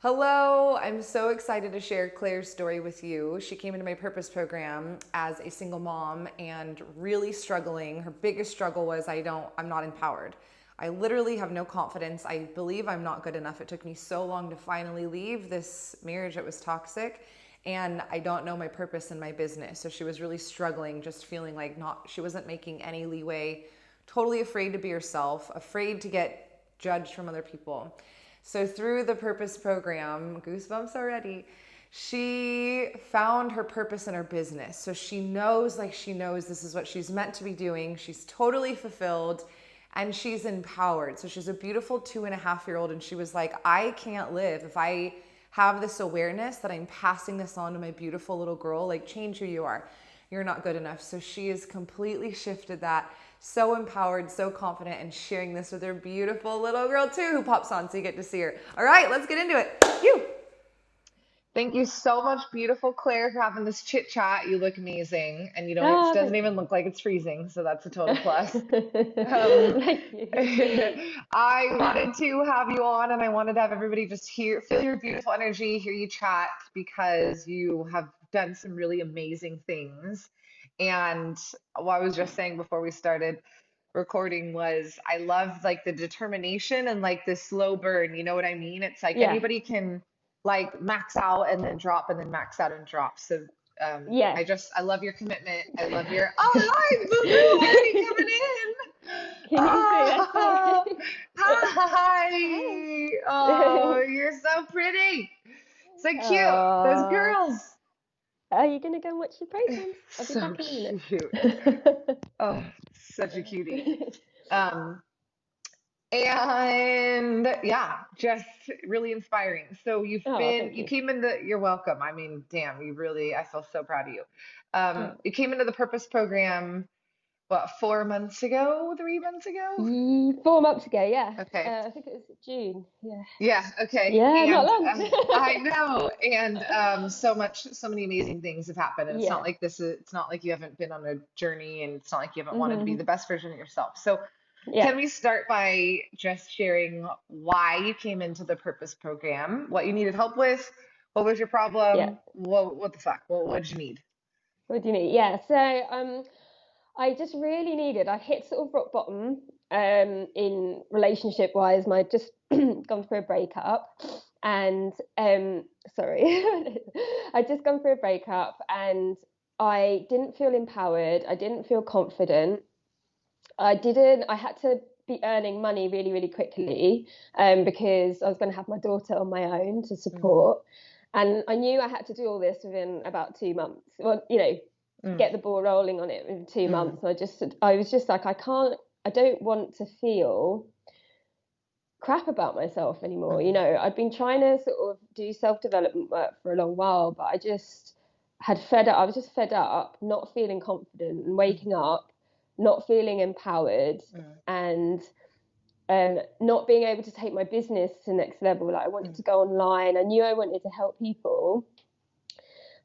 Hello, I'm so excited to share Claire's story with you. She came into my purpose program as a single mom and really struggling. Her biggest struggle was I'm not empowered. I literally have no confidence. I believe I'm not good enough. It took me so long to finally leave this marriage that was toxic, and I don't know my purpose in my business. So she was really struggling, just feeling like she wasn't making any leeway, totally afraid to be herself, afraid to get judged from other people. So through the purpose program, goosebumps already, she found her purpose in her business. So she knows this is what she's meant to be doing. She's totally fulfilled and she's empowered. So she's a beautiful 2.5-year-old, and she was like, I can't live if I have this awareness that I'm passing this on to my beautiful little girl. Like, change who you are. You're not good enough. So she has completely shifted that, so empowered, so confident, and sharing this with her beautiful little girl too, who pops on so you get to see her. All right, let's get into it. You. Thank you so much, beautiful Claire, for having this chit chat. You look amazing, and it Oh, doesn't thank even look like it's freezing, so that's a total plus. Um, thank you. I wanted to have you on, and I wanted to have everybody just feel your beautiful energy, hear you chat, because you have done some really amazing things. And what I was just saying before we started recording was I love like the determination and like the slow burn. You know what I mean? It's like Yeah, anybody can like max out and then drop and then max out and drop. So yeah. I love your commitment. I love your hi, boo boo already coming in. Can you see? I see. Oh, Hi. hi. Oh, you're so pretty. So cute. Those Oh, girls. are you gonna go and watch the programs? I'll be So back in a cute. minute. Oh, such a cutie. Um, And yeah, just really inspiring. So Oh, thank you you. came into, you're welcome. I mean, damn, I feel so proud of you. Oh. You came into the Purpose program, what, 4 months ago, 3 months ago? 4 months ago, yeah. Okay. I think it was June. Yeah. Yeah, okay. Yeah, not And long. I know. And so many amazing things have happened. And Yeah. it's not like you haven't been on a journey, and it's not like you haven't wanted to be hmm the best version of yourself. So Yeah. can we start by just sharing why you came into the Purpose program, what you needed help with, what was your Yeah. problem, what the fuck, what did you need? What do you need? Yeah. So, I just really needed. I hit sort of rock bottom in relationship wise. My just gone through a breakup, and sorry, I just gone through a breakup, and I didn't feel empowered. I didn't feel confident. I didn't. I had to be earning money really, really quickly because I was going to have my daughter on my own to Mm, support, and I knew I had to do all this within about 2 months. Well, mm, get the ball rolling on it in two mm, months. I was just like, I don't want to feel crap about myself anymore. mm, I'd been trying to sort of do self-development work for a long while, but I just had fed up. I was just fed up, not feeling confident and mm, waking up, not feeling empowered, mm, and not being able to take my business to the next level. Like, I wanted mm, to go online. I knew I wanted to help people,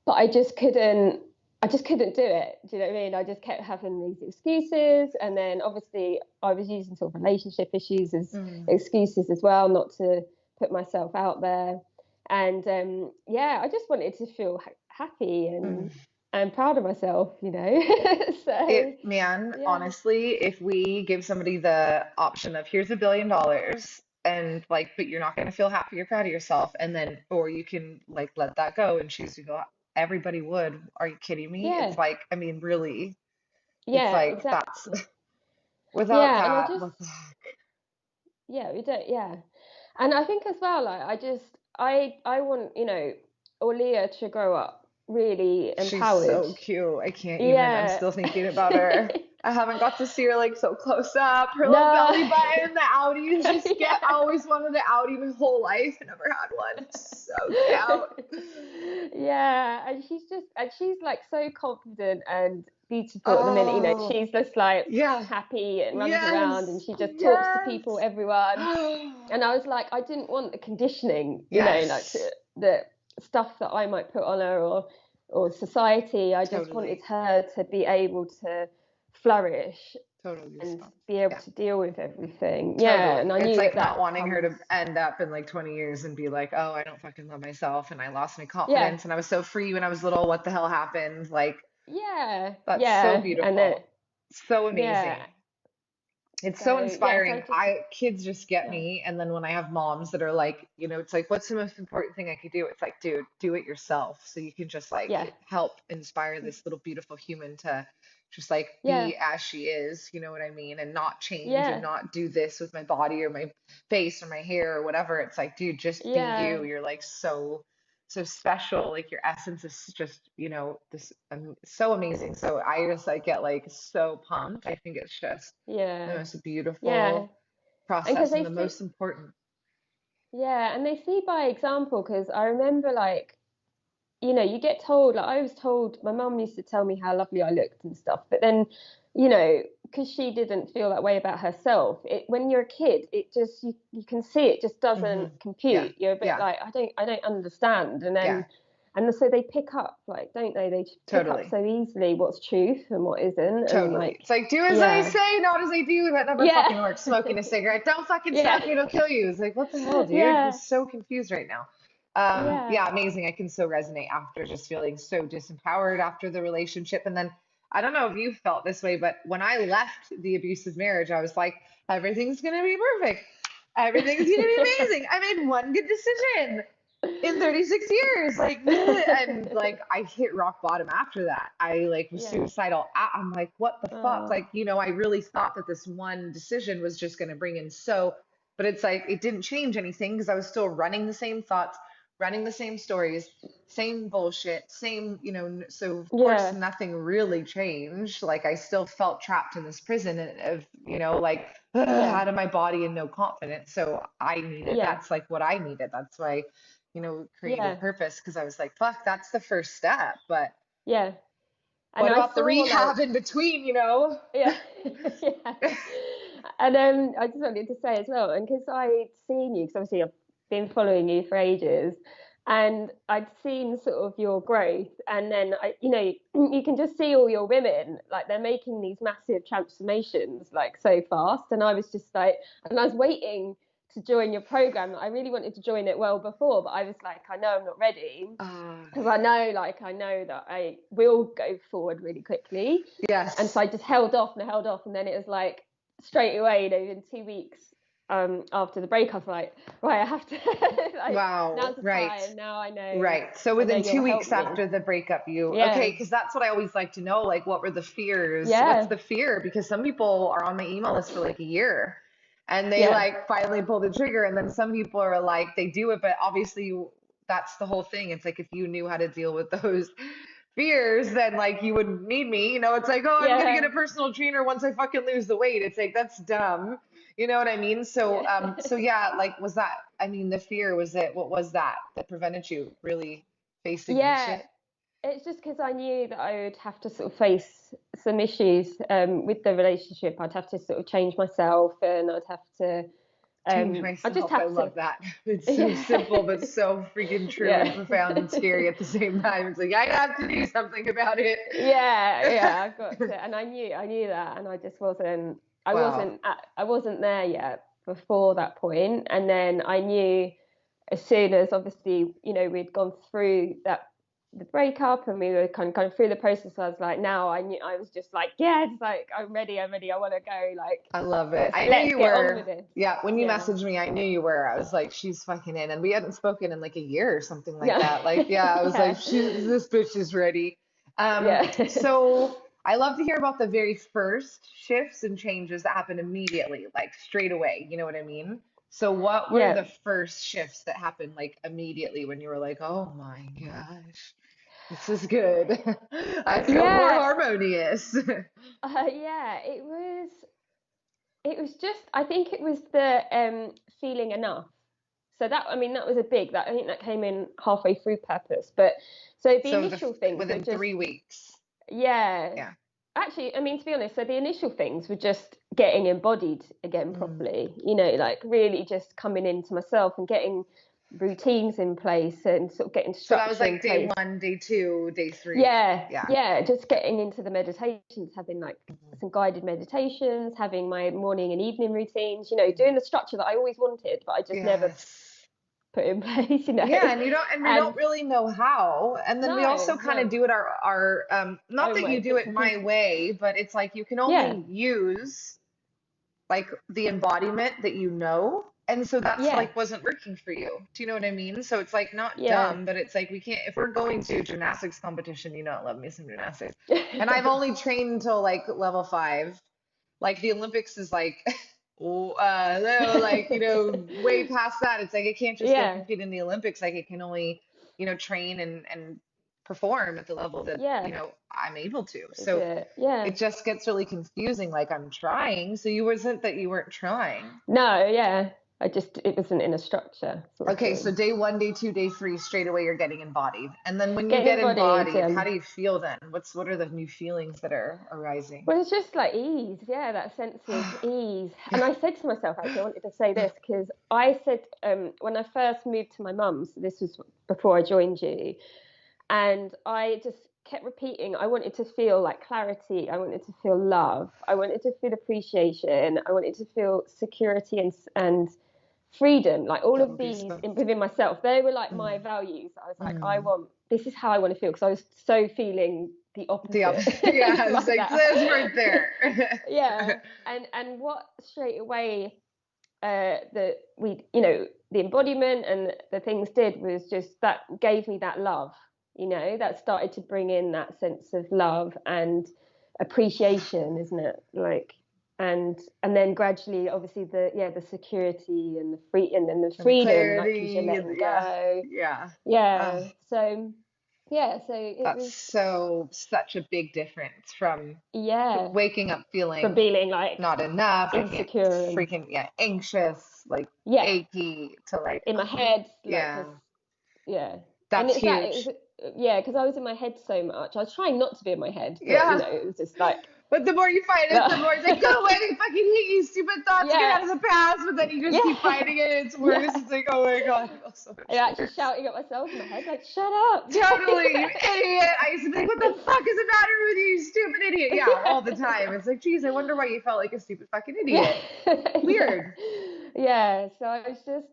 but I just couldn't do it. Do you know what I mean? I just kept having these excuses, and then obviously I was using sort of relationship issues as mm, excuses as well, not to put myself out there. And yeah, I just wanted to feel happy mm. and proud of myself. So Man, yeah, honestly, if we give somebody the option of here's $1 billion and like, but you're not going to feel happy or proud of yourself, and then, or you can like let that go and choose to go, everybody would. Are you kidding me? It's yeah, like, I mean, really, it's yeah, like that's exactly. without Yeah, and I that, just what the heck? yeah, we don't yeah. And I think as well, like I want, Olia to grow up really She's empowered. so cute. I can't even, I'm Yeah. still thinking about her. I haven't got to see her like so close up. Her little No. belly button, the outies, just get, Yeah. I always wanted an outie my whole life. I never had one. So cute. Yeah, and she's like so confident and beautiful at the minute. Oh, She's just like yeah. happy and runs around and Yes. she just talks to Yes. people, everyone. And I was like, I didn't want the conditioning, like Yes. the stuff that I might put on her or society. I just wanted Totally. her to be able to flourish. Total and goosebumps. be able Yeah, to deal with everything. Yeah, totally. and I It's knew like that not that wanting her comes. to end up in like 20 years and be like, oh, I don't fucking love myself and I lost my Yeah, confidence and I was so free when I was little. What the hell happened? Like, yeah, that's so yeah, and beautiful. it, So amazing. yeah. It's so So yes, I inspiring. just Kids just get yeah, me. And then when I have moms that are like, it's like, what's the most important thing I could do? It's like, dude, do it yourself. So you can just like yeah, help inspire this little beautiful human to just like yeah, be as she is, you know what I mean? And not change and yeah, not do this with my body or my face or my hair or whatever. It's like, dude, just be yeah, you. You're like so special. Like your essence is just, this so amazing. So I just like get like so pumped. I think it's just the yeah, most yeah. beautiful And because process and they the see, most important. yeah, and they see by example. Because I remember, like, you get told, like I was told, my mum used to tell me how lovely I looked and stuff, but then, because she didn't feel that way about herself, when you're a kid, it just, you can see it just doesn't Yeah, compute. You're a bit yeah, like, I don't understand. And yeah, then, and so they pick up, like, don't they? They pick up totally, so easily what's truth and what isn't. And totally. like, It's like do as I yeah, say, not as I do. That never yeah, fucking works. Smoking a cigarette, don't fucking yeah, smoke me, it'll kill you. It's like what the hell, dude? I'm yeah, so confused right now. yeah, Yeah, amazing. I can so resonate after just feeling so disempowered after the relationship, and then I don't know if you felt this way, but when I left the abusive marriage, I was like, everything's gonna be perfect. Everything's gonna be yeah, amazing. I made one good decision in 36 years like and like I hit rock bottom after that. I like was yeah. suicidal. I'm like what the fuck, Oh, like I really thought that this one decision was just going to bring in so, but it's like it didn't change anything because I was still running the same thoughts, running the same stories, same bullshit, same, so of course yeah, nothing really changed. Like I still felt trapped in this prison of, like yeah, out of my body and no confidence. So I needed, yeah, that's like what I needed. That's why created yeah, purpose because I was like, fuck, that's the first step. But yeah. And what I about the saw, like, rehab in between? yeah, yeah. And I just wanted to say as well, and because I'd seen you, because obviously I've been following you for ages, and I'd seen sort of your growth, and then you can just see all your women, like they're making these massive transformations like so fast, and I was just like, and I was waiting to join your program. I really wanted to join it well before, but I was like, I know I'm not ready uh, because I know that I will go forward really quickly, and so yes. I just held off and held off, and then it was like straight away, in 2 weeks after the breakup, like, right, I have to like, Wow. now's the Right. time. Now Right. So I know within two you'll help weeks me. after the breakup, okay, Yeah, because that's what I always like to know. Like, what were the fears? What's yeah, the fear? Because some people are on my email list for like a year and they yeah, like finally pull the trigger. And then some people are like, they do it, but obviously that's the whole thing. It's like if you knew how to deal with those fears, then like you wouldn't need me. It's like, oh, I'm gonna get yeah, a personal trainer once I fucking lose the weight. It's like that's dumb. You know what I mean? So, yeah. so yeah, like, was that, I mean, the fear was it, what was that that prevented you really facing the Yeah, shit? it's just because I knew that I would have to sort of face some issues with the relationship. I'd have to sort of change myself, and I'd have to Change I just myself. I have to, love that. It's so yeah, simple, but so freaking true and yeah, profound and scary at the same time. It's like, I have to do something about it. yeah. I've got to, and I knew that, and I just wasn't. I Wow. wasn't. I wasn't there yet before that point, and then I knew as soon as obviously we'd gone through the breakup and we were kind of through the process. I was like, now I knew, I was just like, yeah, it's like I'm ready, I want to go, like, I love it. I knew let's you get on with were. this. Yeah, when you Yeah, messaged me, I knew you were. I was like, she's fucking in. And we hadn't spoken in like a year or something like yeah, that. Like, yeah, I was like, yeah, this bitch is ready. yeah. So I love to hear about the very first shifts and changes that happened immediately, like straight away. You know what I mean? So what were Yeah, the first shifts that happened like immediately when you were like, oh my gosh, this is good. I feel more yeah, harmonious. yeah. It was just, I think it was the feeling enough. So that, I mean, that was a big, that I think that came in halfway through purpose. But so the So initial things were within just, 3 weeks. yeah. Yeah. Actually, I mean, to be honest, so the initial things were just getting embodied again Mm. properly, like really just coming into myself and getting routines in place and sort of getting So that was structure in like day place. one, day two, day three. Yeah, Yeah. yeah, just getting into the meditations, having like some guided meditations, having my morning and evening routines, you know, doing the structure that I always wanted, but I just never Yes. put in place, you know. Yeah, and we And don't really know how. And then we also kind of no, do it our not own that you way, do bits it and my pieces. way, but it's like you can Yeah, only use like the embodiment that you know. And so that's yeah, like wasn't working for you. Do you know what I mean? So it's like not yeah. dumb, but it's like we can't if we're going to gymnastics competition, you know I love me some gymnastics. And I've only trained until like level 5. Like the Olympics is like no, like, way past that. It's like I can't just go Yeah, compete in the Olympics. Like I can only, train and perform at the level that, yeah, I'm able to. is So it? Yeah. it just gets really confusing. Like I'm trying. So you wasn't that you weren't trying. No, yeah. It wasn't in a structure sort of Okay, so thing. day 1, day 2, day 3, straight away you're getting embodied. And then when you Getting get embodied, embodied, how do you feel then? What are the new feelings that are arising? well, it's just like ease, yeah, that sense of ease. Yeah. And I said to myself, actually, I wanted to say this because I said when I first moved to my mum's, this was before I joined you, and I just kept repeating, I wanted to feel like clarity, I wanted to feel love, I wanted to feel appreciation, I wanted to feel security and freedom, like all That of would be these so. within myself. They were like my Mm, values. I was like, mm. this is how I want to feel because I was so feeling the The opposite opposite. Yeah, it's like like that. this right there. Yeah, and what straight away that we, you know, the embodiment and the things did was just that gave me that love, you know, that started to bring in that sense of love and appreciation, isn't it? Like, and then gradually, obviously, the security and the free and then the And the freedom, like, because you're clarity. letting Yeah, go. yeah. Yeah. Oh, So yeah, so it that's was such a big difference from yeah waking up from feeling feeling like not enough. I can't insecure and freaking, yeah, anxious, like yeah achy to like, in my head, like yeah, this. Yeah, and that's it's that it huge. was yeah because I was in my head so much. I was trying not to be in my head, but you Yeah. know it was just like But the more you fight it, the more it's like, go away, I fucking hate you, stupid thoughts, get yeah, out of the past. But then you just keep yeah, fighting it, and it's worse. yeah. It's like, oh my God, I feel so I'm much actually worse. shouting at myself in my head, like shut up. Totally, you idiot. I used to be like, what the fuck is the matter with you, you stupid idiot? Yeah, all the time. It's like, geez, I wonder why you felt like a stupid fucking Yeah, idiot. yeah, Weird. yeah. So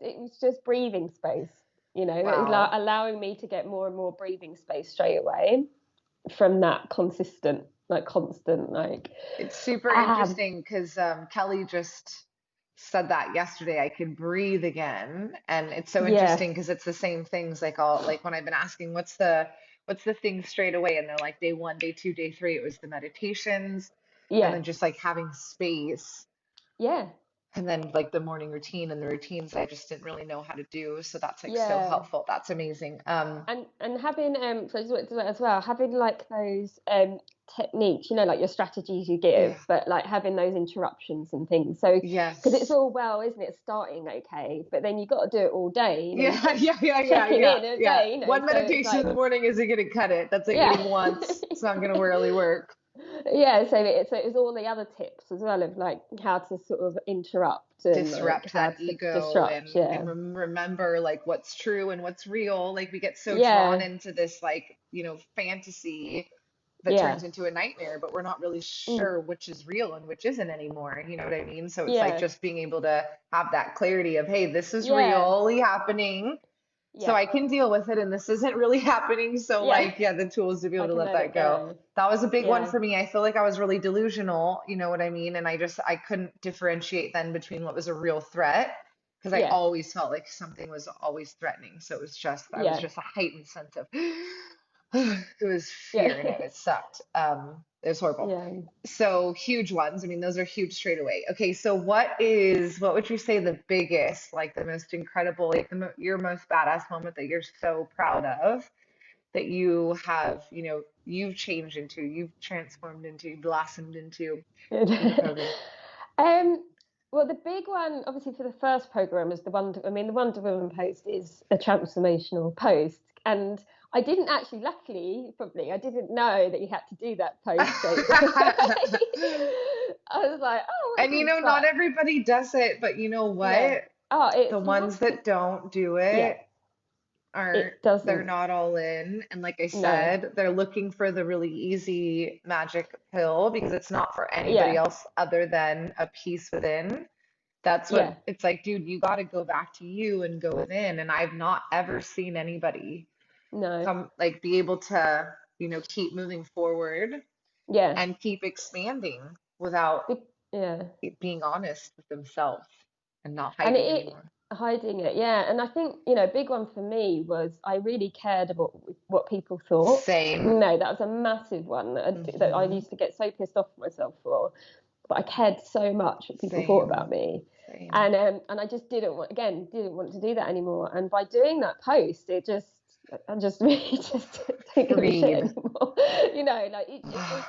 it was just breathing space. You know, it was Wow. allowing me to get more and more breathing space straight away from that constant, like, It's super ah, interesting because Kelly just said that yesterday. I could breathe again, and it's so yeah, interesting because it's the same things. Like all like when I've been asking, what's the thing straight away, and they're like day 1, day 2, day 3. It was the meditations, and yeah, then just like having space, yeah, and then like the morning routine and the routines I just didn't really know how to do. So that's like so yeah. helpful. That's amazing. And having so I just wanted to as well, having like those techniques, you know, like your strategies you give, Yeah. but like having those interruptions and things. So because it's Yes. all well, isn't it, starting okay, but then you got to do it all day. You know, you've Yeah, got to yeah, yeah, yeah, check it yeah, in a yeah. day. You know, One so it's meditation like in the morning isn't gonna cut it. That's like yeah. hitting once. It's not gonna really work. Yeah, so it was all the other tips as well of like how to sort of interrupt and like Disrupt how that to ego disrupt. and Yeah, remember like what's true and what's real. Like we get so drawn yeah, into this like, fantasy that yeah, turns into a nightmare, but we're not really mm, sure which is real and which isn't anymore. You know what I mean? So it's like yeah, just being able to have that clarity of, hey, this is yeah, really happening. So yeah, I can deal with it and this isn't really happening. So yeah. like, yeah, the tools to be able I to can let let that it go. go. That was a big one Yeah, for me. I feel like I was really delusional, you know what I mean? And I couldn't differentiate then between what was a real threat because I yeah, always felt like something was always threatening. So I was yeah, just a heightened sense of it was yeah, fear and it sucked. It was horrible. yeah. So huge ones. I mean, those are huge straight away. Okay, so what would you say the biggest, like the most incredible, like your most badass moment that you're so proud of that you have, you've changed into, you've transformed into, blossomed into Good. through the program? Um, well, the big one, obviously, for the first program is the Wonder Woman post is a transformational post. And I didn't actually, luckily, probably, I didn't know that you had to do that post straight away. I was like, oh, what's And this? not But everybody does it, but you know yeah. what? Oh, The you have ones to, that don't do yeah. it, aren't, it they're doesn't. not all in. And like I No. said, they're looking for the really easy magic pill because it's not for anybody Yeah. else other than a peace within. That's what Yeah. it's like, dude, you got to go back to you and go within. And I've not ever seen anybody No. come, like, be able to, keep moving forward Yeah. and keep expanding without Yeah. being honest with themselves and not And hiding anymore. hiding it, yeah. And I think, a big one for me was I really cared about what people thought. Same. That was a massive one that I Hmm. used to get so pissed off with myself for. But I cared so much what people thought about Same. me. Same. And I just didn't want to do that anymore. And by doing that post, I just really just don't give a shit Freed. anymore. Like it just,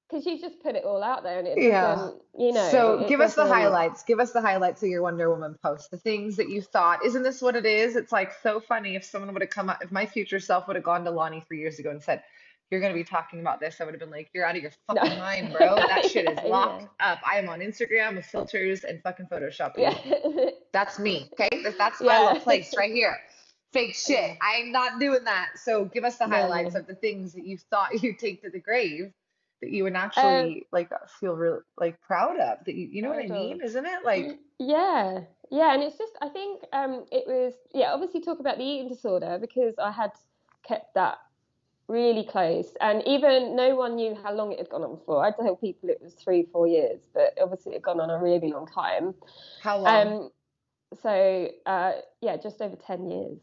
because you just put it all out there and it Yeah. doesn't, So it give us the doesn't. highlights. Give us the highlights of your Wonder Woman post. The things that you thought, isn't this what it is? It's like so funny if someone would have come up, if my future self would have gone to Lonnie 3 years ago and said, "You're going to be talking about this," I would have been like, "You're out of your No. fucking mind, bro. That shit is Yeah, locked up. I am on Instagram with filters and fucking Photoshop, yeah. dude. That's me. Okay. That's my little Yeah. place right here. Fake shit. Yeah. I'm not doing that." So give us the highlights No. of the things that you thought you'd take to the grave that you would Um, naturally like feel really like proud of that you know what I Proud mean, of. isn't it? Like, Yeah. Yeah, and it's just I think it was, obviously talk about the eating disorder because I had kept that really close, and even no one knew how long it had gone on for. I tell people it was 3-4 years, but obviously it had gone on a really long time. how long? Um, so yeah, just over 10 years.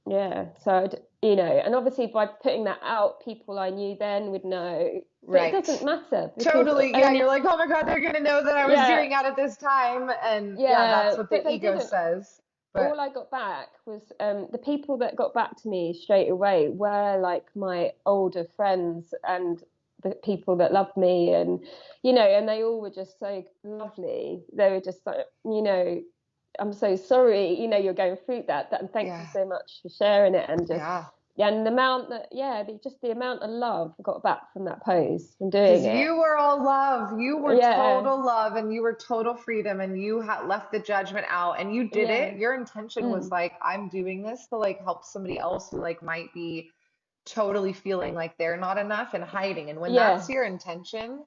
Yeah. So and obviously by putting that out, people I knew then would know, but it Right. doesn't matter because Totally. Yeah, only, you're like, oh my God, they're gonna know that I was yeah, doing that at this time. And yeah, that's yeah, what the but they ego didn't. says. But All I got back was the people that got back to me straight away were like my older friends and the people that loved me, and and they all were just so lovely. They were just like, I'm so sorry, you're going through that, and thank you yeah, so much for sharing it, and just, yeah. and the amount that, just the amount of love I got back from that post, from doing Because it. you were all love, you were Yeah, total love, and you were total freedom, and you had left the judgment out, and you did yeah, it. Your intention was mm, like, I'm doing this to like help somebody else who like might be totally feeling like they're not enough and hiding. And when that's yeah, your intention,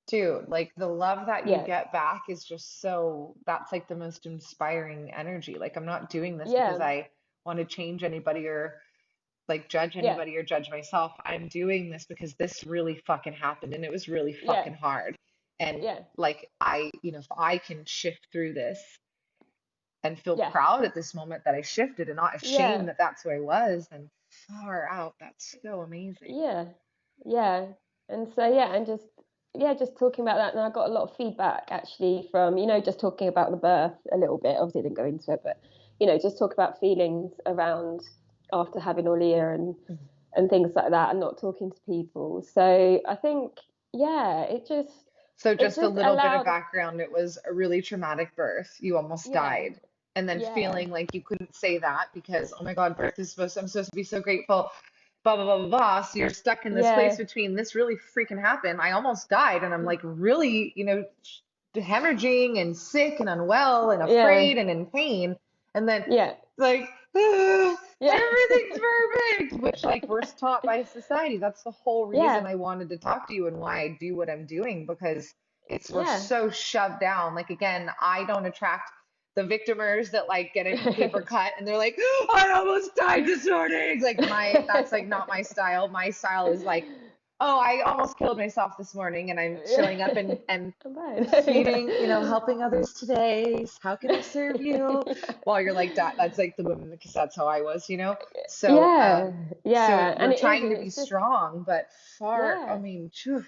dude, like the love that you yeah, get back is just so, that's like the most inspiring energy. Like, I'm not doing this because yeah, I want to change anybody or like judge yeah, anybody or judge myself. I'm doing this because this really fucking happened and it was really yeah, fucking hard. And yeah, like, if I can shift through this and feel yeah. proud at this moment that I shifted and not Yeah, ashamed that that's who I was, then far out, that's so amazing. yeah, yeah. And so yeah, and just talking about that, and I got a lot of feedback actually from, just talking about the birth a little bit. Obviously, I didn't go into it, but just talk about feelings around after having Olia and things like that, and not talking to people. So I think, yeah, So it just a just little bit of allowed, background. It was a really traumatic birth. You almost yeah, died. And then yeah, feeling like you couldn't say that because, oh my God, birth is I'm supposed to be so grateful, blah, blah, blah, blah, blah. So you're stuck in this place yeah, between this really freaking happened. I almost died. And I'm like really, hemorrhaging and sick and unwell and yeah, afraid and in pain. And then yeah, like, yeah, everything's perfect, which like we're taught by society. That's the whole reason yeah, I wanted to talk to you and why I do what I'm doing because we're yeah. so shoved down. Like again, I don't attract the victimers that like get a paper cut and they're like, I almost died this morning. Like that's like not my style. My style is like, oh, I almost killed myself this morning and I'm Yeah. showing up and I'm fine. feeding, helping others today. How can I serve you? Yeah. While you're like that, that's like the woman because that's how I was. So Yeah, so yeah, we're and it is, trying and to be it's just, strong, but I yeah. mean, phew,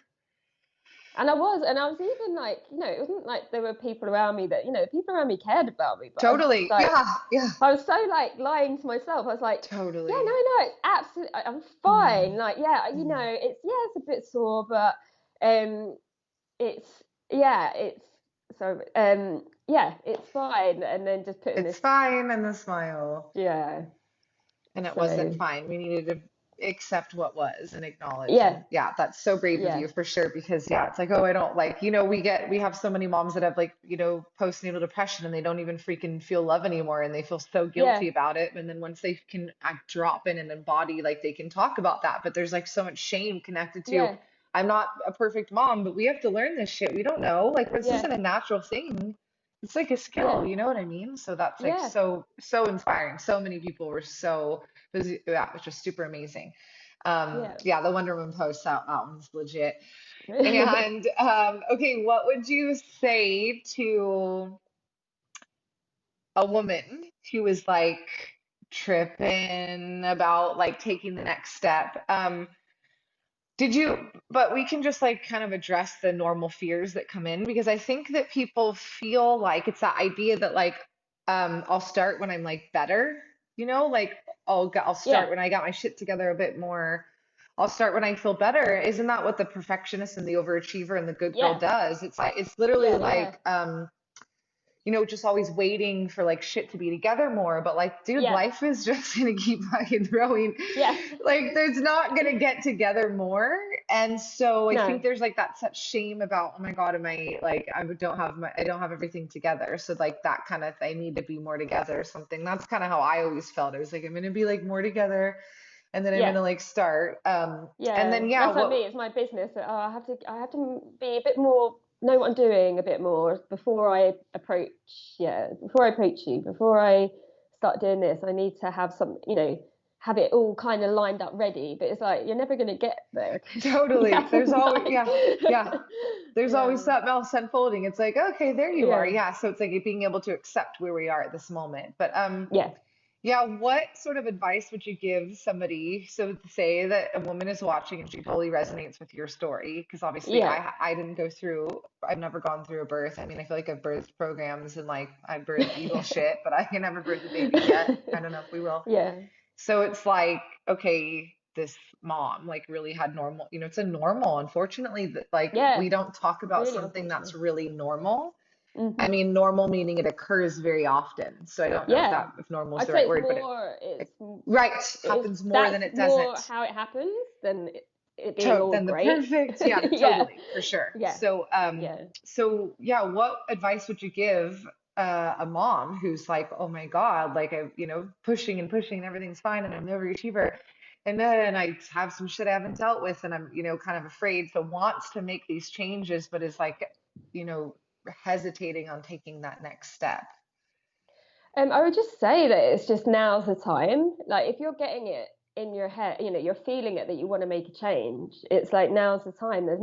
And I was even like, it wasn't like there were people around me that, people around me cared about me, but I was just totally. like, Yeah, yeah, I was so like lying to myself. I was like, yeah, no, totally. no, it's absolutely, I'm fine. Mm, Like, yeah, mm. it's a bit sore, but um, it's, yeah, yeah, it's fine. And then just putting It's this, fine and the smile. yeah, And it wasn't so, fine. We needed to accept what was and acknowledge. Yeah, And yeah, that's so brave of yeah, you for sure, because yeah, it's like, oh, I don't like, we have so many moms that have like, postnatal depression and they don't even freaking feel love anymore and they feel so yeah, guilty about it. And then once they can drop in and embody, like they can talk about that, but there's like so much shame connected to, yeah, I'm not a perfect mom, but we have to learn this shit. We don't know. Like this yeah, isn't a natural thing. It's like a yeah, skill, you know what I mean? So that's like yeah, so inspiring. So many people were yeah, it was just super amazing. yeah. Yeah, the Wonder Woman post, that one's legit. And okay, what would you say to a woman who was like tripping about like taking the next step? But we can just like kind of address the normal fears that come in, because I think that people feel like it's that idea that like, I'll start when I'm like better, like I'll Yeah, start when I got my shit together a bit more. I'll start when I feel better. Isn't that what the perfectionist and the overachiever and the good girl yeah, does? It's like, it's literally yeah, yeah, like, just always waiting for like shit to be together more. But like, dude, yeah, life is just gonna keep fucking throwing. yeah. Like, there's not gonna get together more. And so I think No, there's like that such shame about, oh my God, am I like, I don't have everything together. So like that kind of, I need to be more together or something. That's kind of how I always felt. I was like, I'm gonna be like more together, and then I'm yeah. gonna like start. And Yeah, then yeah, that's like what me. It's my business. I have to be a bit more, know what I'm doing a bit more before I approach, yeah, before I approach you, before I start doing this. I need to have some, have it all kind of lined up ready. But it's like you're never going to get there because you totally. There's haven't always, like, yeah, yeah. There's always yeah, something else unfolding. It's like, okay, there you are. yeah, Yeah. So it's like being able to accept where we are at this moment. But yeah, yeah, what sort of advice would you give somebody? So to say that a woman is watching and she totally resonates with your story, because obviously yeah. I didn't go through, I've never gone through a birth. I mean, I feel like I've birthed programs and like I birthed evil shit, but I can never birth a baby yet. I don't know if we will. Yeah, So it's like, okay, this mom like really had normal, it's a normal, unfortunately, that like yeah. we don't talk about Really, something that's unfortunately. really normal. I Hmm. mean, normal meaning it occurs very often. So I don't know Yeah, if normal is I'd the say right it's word, but more. it right It's happens more than that's it more doesn't. how it happens than it being all Then the great. perfect, yeah, Yeah, totally, for sure. yeah, So, yeah. yeah, what advice would you give a mom who's like, oh my God, like I, pushing and pushing and everything's fine and I'm an overachiever, and then I have some shit I haven't dealt with, and I'm, kind of afraid, so wants to make these changes, but is like, you know, hesitating on taking that next step. I would just say that it's just now's the time. Like if you're getting it in your head, you're feeling it that you want to make a change. It's like now's the time. It's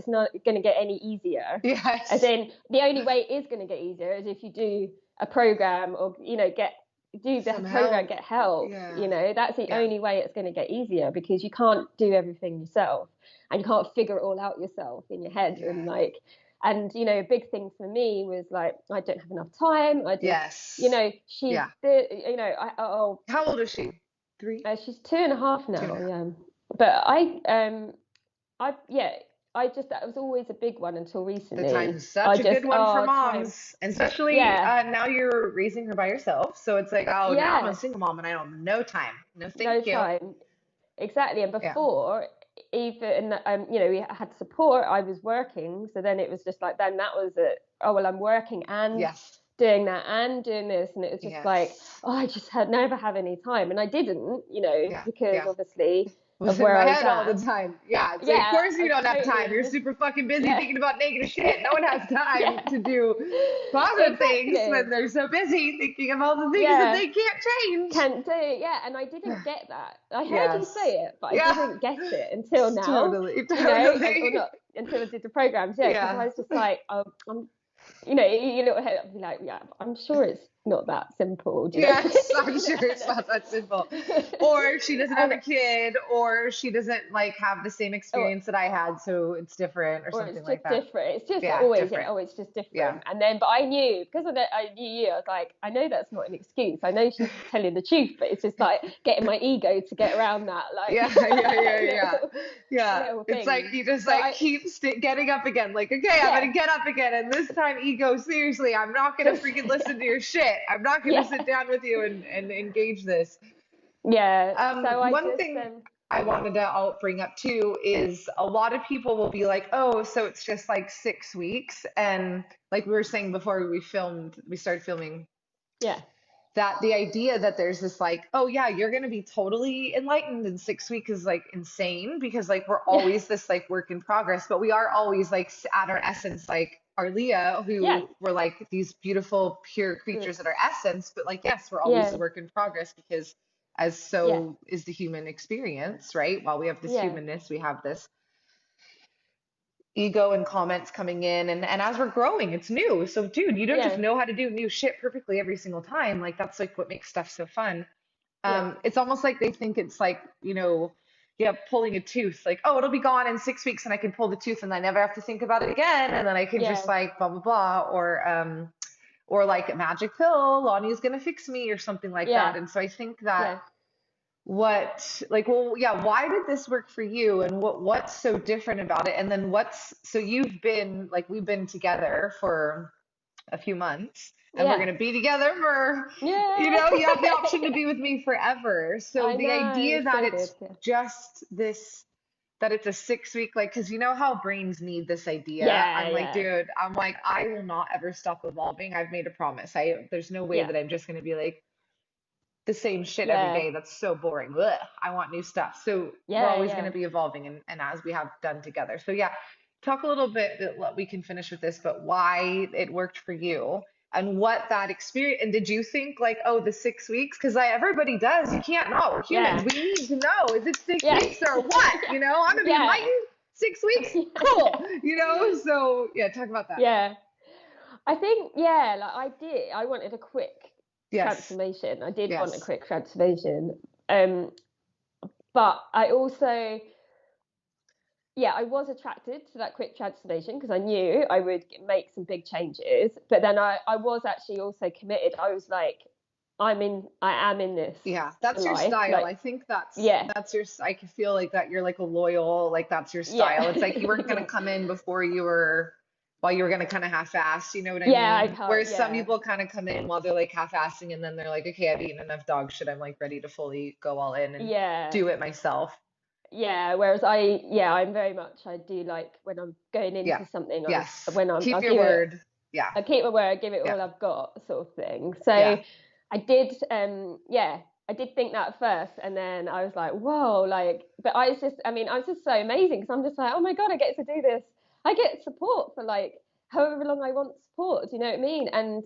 not going to get any easier. As Yes. in, the only way it is going to get easier is if you do a program or do the Some program, help. get help. Yeah. That's the Yeah. only way it's going to get easier because you can't do everything yourself and you can't figure it all out yourself in your head and Yeah. like. And a big thing for me was like I don't have enough time. I just, Yes. she's Yeah. the, How old is she? 3? she's 2.5 Two and a now. half. Yeah, but yeah, I just that was always a big one until The time recently. is I such a just good one for time. moms, and especially Yeah, now you're raising her by yourself. So it's like, oh, now I'm a yeah, single mom and I don't have no time. No, no thank you. time. Exactly. And Yeah. before, even we had support. I was working, so then it was just like then that was it. Oh well, I'm working and Yes. doing that and doing this, and it was just like, Yes. oh, I just had never have any time, and I didn't, Yeah. because Yeah. obviously Was of in where my I was head all the at. time. Yeah, it's like, of Yeah, course you I don't have totally time. You're understand. super fucking busy Yeah, thinking about negative yeah, shit. No one has time yeah, to do positive things when exactly. they're so busy thinking of all the things that Yeah. they can't change. Can't do, yeah, and I didn't get that. I heard you Yes. say it, but I Yeah. didn't get it until now, Totally. or Totally. not until I did the programs, yeah, because I Yeah. was just like, I'm, your little head, I'd be like, yeah, I'm sure it's not that simple, do you know? Yes, I'm sure it's And, not that simple. Or she doesn't have and a kid, or she doesn't like have the same or, experience that I had, so it's different or or something it's like just that. different. It's just Yeah, always, yeah, different. oh, it's just Yeah. different. And then, but I knew because I knew you. I was like, I know that's not an excuse. I know she's telling the truth, but it's just like getting my ego to get around that, like Yeah, yeah, yeah, yeah. little Yeah. little It's like things. you just So like keep getting up again. Like, okay, I'm yeah, gonna get up again, and this time, ego, seriously, I'm not gonna just freaking yeah, listen to your shit. I'm not gonna yeah, sit down with you and engage this. Yeah. So I One just thing I wanted to I'll bring up too is a lot of people will be like, oh, so it's just like 6 weeks. And like we were saying before we started filming, yeah, that the idea that there's this like, oh yeah, you're gonna be totally enlightened in 6 weeks is like insane because like we're yeah, always this like work in progress, but we are always like at our essence, like our Leah, yeah, who were like these beautiful, pure mm, creatures at our essence, but like yes, we're always a yeah, work in progress because as yeah, so is the human experience, right? While we have this yeah, humanness, we have this ego and comments coming in and as we're growing it's new, so dude, you don't just yeah, know how to do new shit perfectly every single time. Like that's like what makes stuff so fun. yeah, It's almost like they think it's like, yeah, pulling a tooth, like, oh, it'll be gone in 6 weeks and I can pull the tooth and I never have to think about it again, and then I can just yeah, like blah blah blah, or like a magic pill, Lonnie's gonna fix me or something like that. yeah, And so I think that yeah, what like well yeah, why did this work for you and what's so different about it? And then what's so you've been like we've been together for a few months and we're yeah, going to be together for yeah. you have the option to be with me forever. So I the know, idea it's that so it's good. Yeah, just this that it's a 6 week like because you know how brains need this idea. yeah, I'm like, yeah, dude, I'm like I will not ever stop evolving. I've made a promise. I there's no way yeah, that I'm just going to be like the same shit every yeah, day. That's so boring. Ugh, I want new stuff. So we're yeah, always going to yeah, be evolving and as we have done together. So yeah, talk a little bit that we can finish with this, but why it worked for you and what that experience and did you think like, oh, the 6 weeks? Because like everybody does. You can't know. We're humans. yeah, We need to know. Is it six yeah, weeks or what? I'm gonna be yeah, enlightened 6 weeks. Cool. So yeah, talk about that. yeah. I think, yeah, like I wanted a quick Yes. transformation. I did want a Yes. quick transformation. Um, but I also, yeah, I was attracted to that quick transformation because I knew I would make some big changes. But then I was actually also committed. I was like, I am in this Yeah, for that's your life. style. Like, I think that's yeah, that's your I can feel like that you're like a loyal, like that's your style. yeah, It's like you weren't gonna yeah, come in before you were while you were gonna kind of half-ass, you know what I yeah, I mean? can't, Whereas some yeah, people kind of come in while they're like half-assing and then they're like, okay, I've eaten enough dog shit. I'm like ready to fully go all in and yeah, do it myself. yeah. Whereas I'm very much, I do like when I'm going Yeah. into something, Yes. I Keep your give it word. Yeah. I keep my word, I give it Yeah. all I've got, sort of thing. So Yeah. I did, yeah, I did think that at first, and then I was like, whoa, like, but I was just so amazing because I'm just like, oh my God, I get to do this. I get support for like however long I want support. Do you know what I mean? And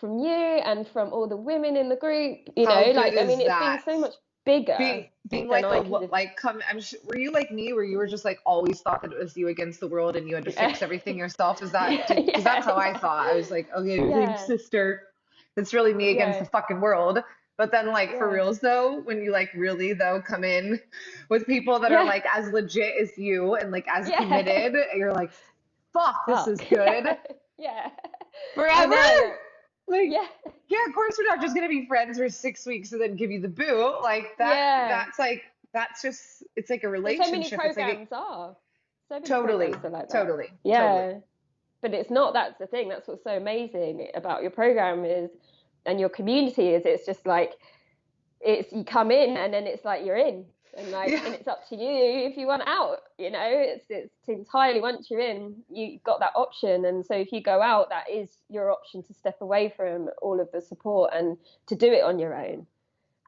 from you and from all the women in the group, How good like, I is mean, it's been that? so much bigger Being than like I could have. like come were you like me where you were just like always thought that it was you against the world and you had to Yeah, fix everything yourself? Is that yeah, because that's how I yeah, thought. I was like, okay, big yeah, sister, it's really me against the yeah, fucking world. But then like for yeah, reals though, when you like really though come in with people that are yeah, like as legit as you and like as yeah. committed, you're like, fuck, this is Fuck. good Yeah. I forever. know. Like, Like, yeah. yeah, of course we're not just gonna be friends for 6 weeks and then give you the boot. Like that, Yeah. that's like that's just it's like a But so many relationship. It's like programs are. So many totally, programs are like that. totally, totally. Yeah. But it's not, that's the thing. That's what's so amazing about your program is, and your community is, it's just like, it's, you come in and then it's like you're in, and like, Yeah. and it's up to you if you want out, it's entirely, once you're in, you got that option. And so if you go out, that is your option to step away from all of the support and to do it on your own.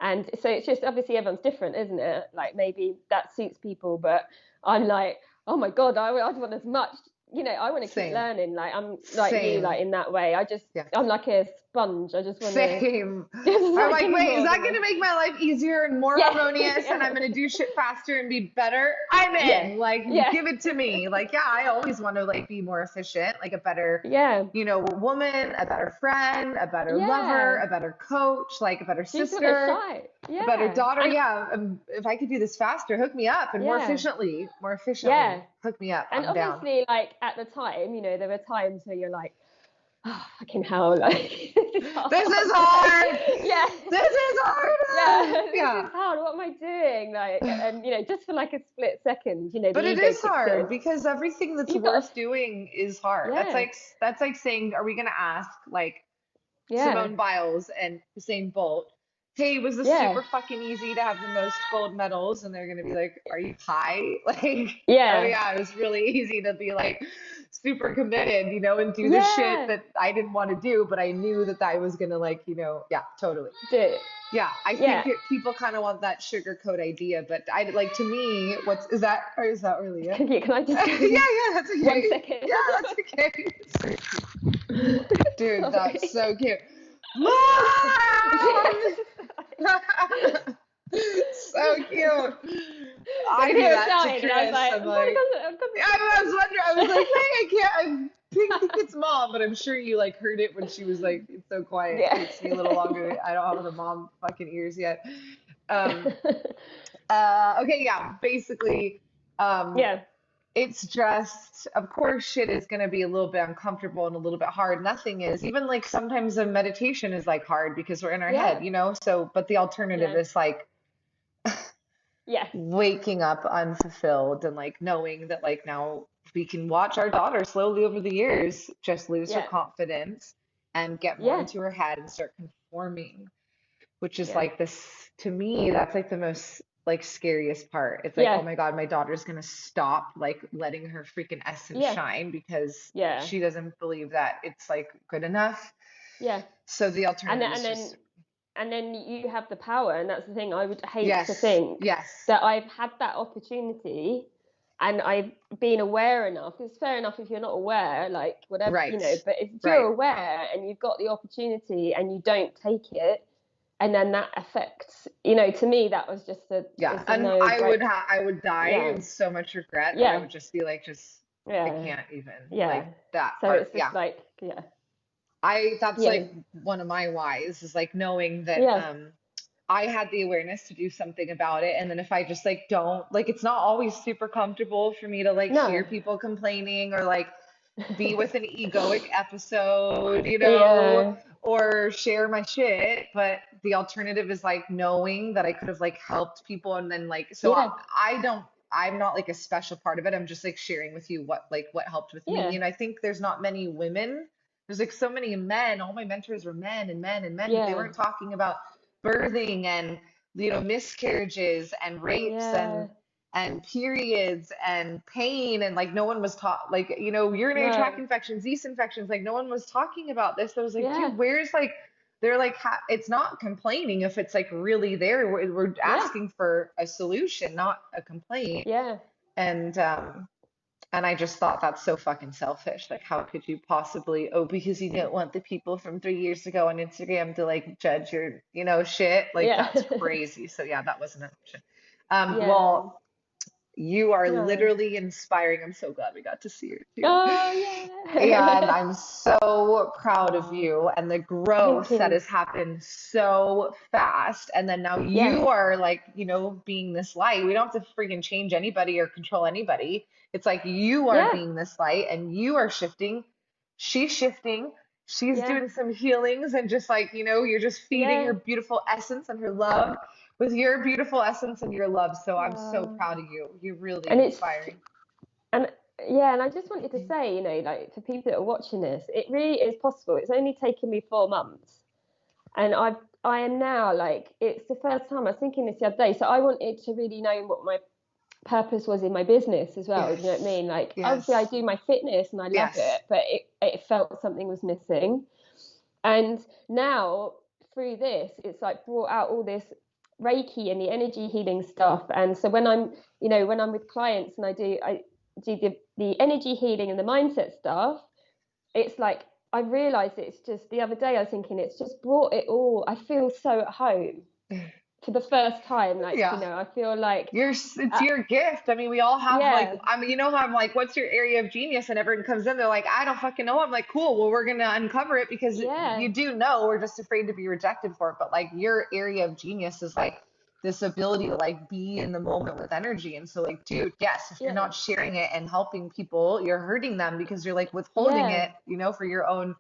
And so it's just, obviously everyone's different, isn't it? Like maybe that suits people, but I'm like, oh my God, I'd want as much, I want to keep Same, learning. Like I'm like you, same. like in that way. Yeah. I'm like a sponge. I just want to, Same. just I'm like like, give me wait, is more, that give me gonna more. make my life easier and more Yeah, harmonious and yeah, I'm gonna do shit faster and be better? I'm yeah, in. Like, yeah, give it to me. Like, yeah, I always want to like be more efficient, like a better, yeah, woman, a better friend, a better lover, yeah. a better coach, like a better You just want to sister, shine. a better Yeah, daughter. and Yeah. If I could do this faster, hook me up and yeah, more efficiently, yeah. hook me up. And I'm down. obviously, like at the time, there were times where you're like, oh, fucking hell, like this is hard. This is hard. Yeah, This is yeah, hard. this Yeah. is hard. What am I doing? Like, and just for like a split second, the But it ego is kicks hard in. because everything that's You've got, worth doing is hard. yeah, That's like saying, are we gonna ask like yeah, Simone Biles and Usain Bolt hey, was this Yeah. super fucking easy to have the most gold medals? And they're gonna be like, are you high? Like, oh Yeah. yeah, it was really easy to be like super committed, and do the shit Yeah. that I didn't want to do, but I knew that I was gonna like, yeah, totally. Do it. Yeah, I Yeah. think people kind of want that sugarcoat idea, but I like to me, is that or is that really it? Can I just Yeah, go yeah, that's 1 second? okay. Yeah, that's okay. Dude, that's Sorry. so cute. Mom! So cute. I I could do hear her that to shouting, and I was Chris. like, I'm I'm trying to like, come. I'm coming. I was wondering, I was like, hey, I think it's mom, but I'm sure you like heard it when she was like, it's so quiet. It Yeah. takes me a little longer. I don't have the mom fucking ears yet. Um, okay, yeah, basically, um, Yeah. it's just, of course, shit is going to be a little bit uncomfortable and a little bit hard. Nothing is, even like sometimes a meditation is like hard because we're in our Yeah. head. So, but the alternative Yeah. is like Yes. waking up unfulfilled and like knowing that like now we can watch our daughter slowly over the years just lose her Yeah. confidence and get more Yeah. into her head and start conforming, which is Yeah. like this to me, that's like the most like scariest part. It's like, oh Yeah. my God, my daughter's gonna stop like letting her freaking essence Yeah. shine because Yeah. she doesn't believe that it's like good enough. Yeah. So the And alternative then, is and then just and then you have the power, and that's the thing. I would hate to yes, think yes, that I've had that opportunity and I've been aware enough. It's fair enough if you're not aware, like whatever, right, but if you're right. aware and you've got the opportunity and you don't take it, and then that affects, to me that was just Yeah, it's a and no break. I would die Yeah. in so much regret that I Yeah. would just be like, just I Yeah. can't even Yeah. like that So part. it's Yeah. just like, yeah. That's Yeah. like one of my whys is like knowing that Yeah. I had the awareness to do something about it. And then if I just like don't like it's not always super comfortable for me to like hear No. people complaining or like be with an egoic episode, Yeah. or share my shit. But the alternative is like knowing that I could have like helped people and then like so Yeah. I'm not like a special part of it. I'm just like sharing with you what helped with me. Yeah. And I think there's not many women. There's like so many men. All my mentors were men and men and men, but they Yeah. weren't talking about birthing and miscarriages and rapes Yeah. and periods and pain and like no one was taught like urinary tract No. infections, yeast infections, like no one was talking about this. So I was like, Yeah. dude, where's like they're like it's not complaining if it's like really there. We're Yeah. asking for a solution, not a complaint. Yeah. And I just thought that's so fucking selfish. Like, how could you possibly, oh, because you don't want the people from 3 years ago on Instagram to like judge your, shit. Like, Yeah. that's crazy. So yeah, that wasn't an option. Yeah. Well, you are No. literally inspiring. I'm so glad we got to see her too. Oh And yeah. I'm so proud of Oh, you and the thank growth that you. has happened so fast. And then now Yeah. you are like, being this light. We don't have to freaking change anybody or control anybody. It's like you are Yeah. being this light and you are shifting. She's shifting. She's Yeah. doing some healings and just like, you're just feeding Yeah. her beautiful essence and her love with your beautiful essence and your love. So I'm so Oh. proud of you. You're really And it's inspiring. and yeah, and I just wanted to say, like for people that are watching this, it really is possible. It's only taken me 4 months, and I am now like it's the first time I was thinking this the other day. So I wanted to really know what my purpose was in my business as well. Do you know what I Yes. mean? Like obviously I Yes. do my fitness and I love Yes. it, but it felt something was missing. And now through this, it's like brought out all this Reiki and the energy healing stuff. And so when I'm with clients and I do the energy healing and the mindset stuff, it's like I realized it's just the other day I was thinking it's just brought it all. I feel so at home for the first time. Like, Yeah. I feel like It's uh, your gift. I mean, we all have like, yeah, I mean, how I'm like, what's your area of genius? And everyone comes in, they're like, I don't fucking know. I'm like, cool. Well, we're gonna uncover it because yeah, you do know. We're just afraid to be rejected for it. But like, your area of genius is like this ability to like be in the moment with energy. And so, like, dude, yes, if you're yeah, not sharing it and helping people, you're hurting them because you're like withholding yeah, it, for your own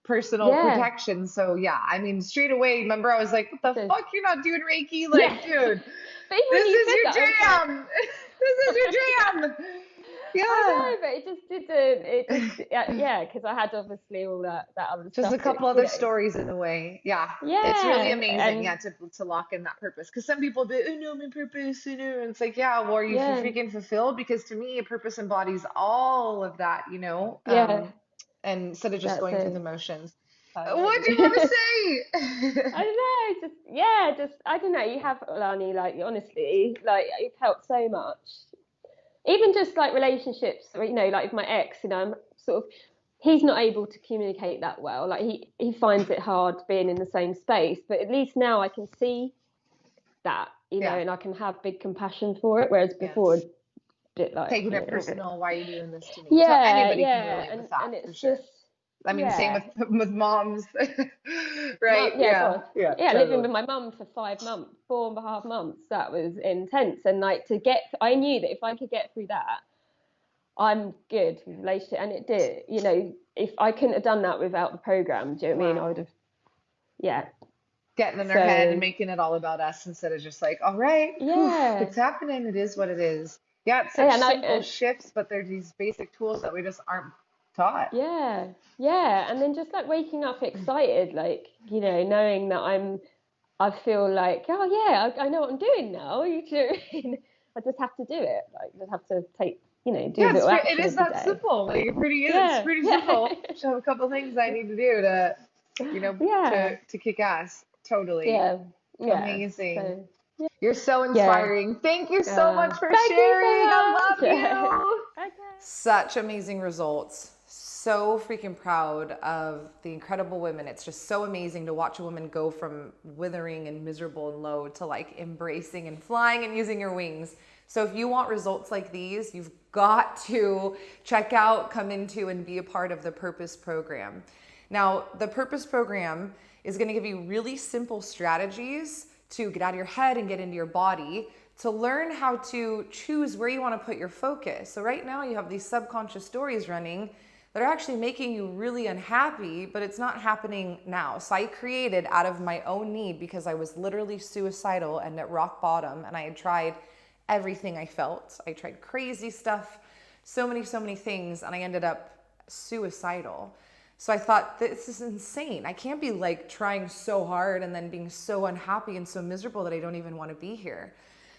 personal yeah. protection. So yeah, I mean, straight away, remember I was like, what the So fuck, you're not doing Reiki? yeah. Like, dude, But even when this you is said your that, I was like, jam. This is your jam. Yeah. know, but it just didn't. It just, yeah, because I had obviously all that other Just stuff a that, couple you other know, stories in the way. Yeah. It's really yeah, amazing, and yeah, to lock in that purpose. Because some people do, oh no, my purpose, you know, and it's like, yeah, well, are you yeah, freaking fulfilled? Because to me, a purpose embodies all of that, yeah, and instead of just that's going through the it. motions. I What do you want know. to say? I don't know, just yeah, just I don't know. You have Lani, like honestly, like you've helped so much. Even just like relationships, you know, like with my ex, you know, I'm sort of he's not able to communicate that well. Like he finds it hard being in the same space, but at least now I can see that, you know, Yeah. and I can have big compassion for it. Whereas before, a Yes. bit like, Taking you it know, personal. Why are you doing this to me? So yeah, anybody can yeah, relate with that and for it's sure. just I mean, same yeah, with moms, right? mum, yeah, Yeah, God, yeah, yeah, living totally. with my mum for 5 months, 4.5 months, that was intense. And like I knew that if I could get through that, I'm good with relationship, and it did. You know, if I couldn't have done that without the program, do you know what I mean? I would Wow. have, yeah. Getting in their head and So making it all about us instead of just like, all right, whew, yeah, it's happening. It is what it is. Yeah, it's such yeah, and simple shifts, but they're these basic tools that we just aren't taught. yeah, yeah, and then just like waking up excited, like you know, knowing that I feel like, oh yeah, I know what I'm doing now. You know what I mean? I just have to do it. Like, just have to take, you know, do a Yeah, little it action is every that day. simple. Like it's Yeah, pretty yeah, simple. Just have a couple things I need to do to, yeah, to kick ass. Totally. yeah, yeah. Amazing. So You're so yeah. inspiring. Thank you so much for Thank you sharing. I so love much. you. Okay. Such amazing results. So freaking proud of the incredible women. It's just so amazing to watch a woman go from withering and miserable and low to like embracing and flying and using your wings. So if you want results like these, you've got to check out, come into, and be a part of the Purpose program. Now, the Purpose program is going to give you really simple strategies to get out of your head and get into your body, to learn how to choose where you want to put your focus. So right now you have these subconscious stories running that are actually making you really unhappy, but it's not happening now. So I created out of my own need, because I was literally suicidal and at rock bottom, and I had tried everything I felt. I tried crazy stuff, so many things, and I ended up suicidal. So I thought, this is insane. I can't be like trying so hard and then being so unhappy and so miserable that I don't even want to be here.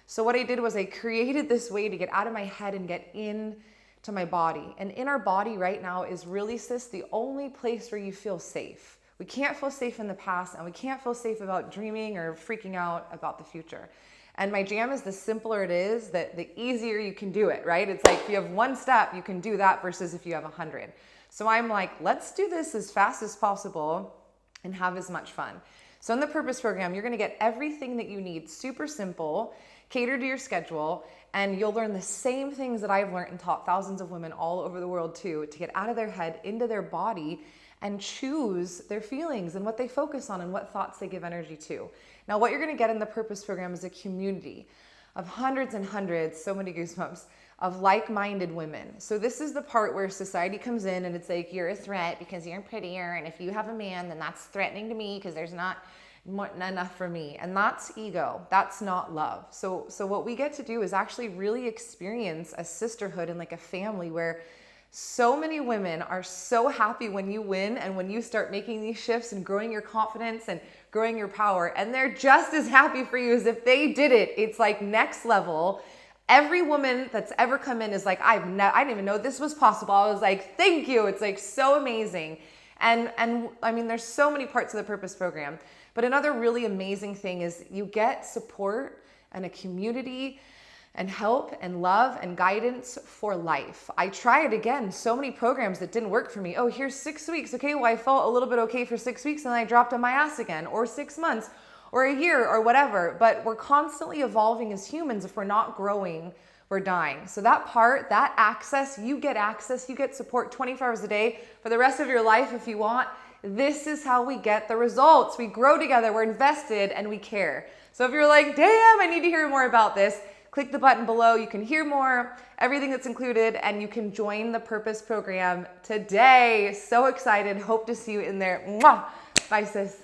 So what I did was I created this way to get out of my head and get in to my body. And in our body right now is really, sis, the only place where you feel safe. We can't feel safe in the past, and we can't feel safe about dreaming or freaking out about the future. And my jam is the simpler it is, that the easier you can do it, right? It's like if you have one step, you can do that versus if you have 100. So I'm like, let's do this as fast as possible and have as much fun. So in the Purpose program, you're gonna get everything that you need, super simple, cater to your schedule, and you'll learn the same things that I've learned and taught thousands of women all over the world too, to get out of their head, into their body, and choose their feelings and what they focus on and what thoughts they give energy to. Now, what you're gonna get in the Purpose program is a community of hundreds and hundreds, so many goosebumps, of like-minded women. So this is the part where society comes in and it's like, you're a threat because you're prettier, and if you have a man, then that's threatening to me because there's not enough for me. And that's ego. That's not love. So what we get to do is actually really experience a sisterhood and like a family where so many women are so happy when you win and when you start making these shifts and growing your confidence and growing your power. And they're just as happy for you as if they did it. It's like next level. Every woman that's ever come in is like, I didn't even know this was possible. I was like, thank you. It's like so amazing. And I mean, there's so many parts of the Purpose program. But another really amazing thing is you get support and a community and help and love and guidance for life. I tried again, so many programs that didn't work for me. Oh, here's 6 weeks. Okay, well, I felt a little bit okay for 6 weeks and then I dropped on my ass again, or 6 months or a year or whatever. But we're constantly evolving as humans. If we're not growing, we're dying. So that part, that access, you get support 24 hours a day for the rest of your life if you want. This is how we get the results. We grow together, we're invested, and we care. So if you're like, damn, I need to hear more about this, click the button below. You can hear more, everything that's included, and you can join the Purpose program today. So excited. Hope to see you in there. Mwah! Bye, sis.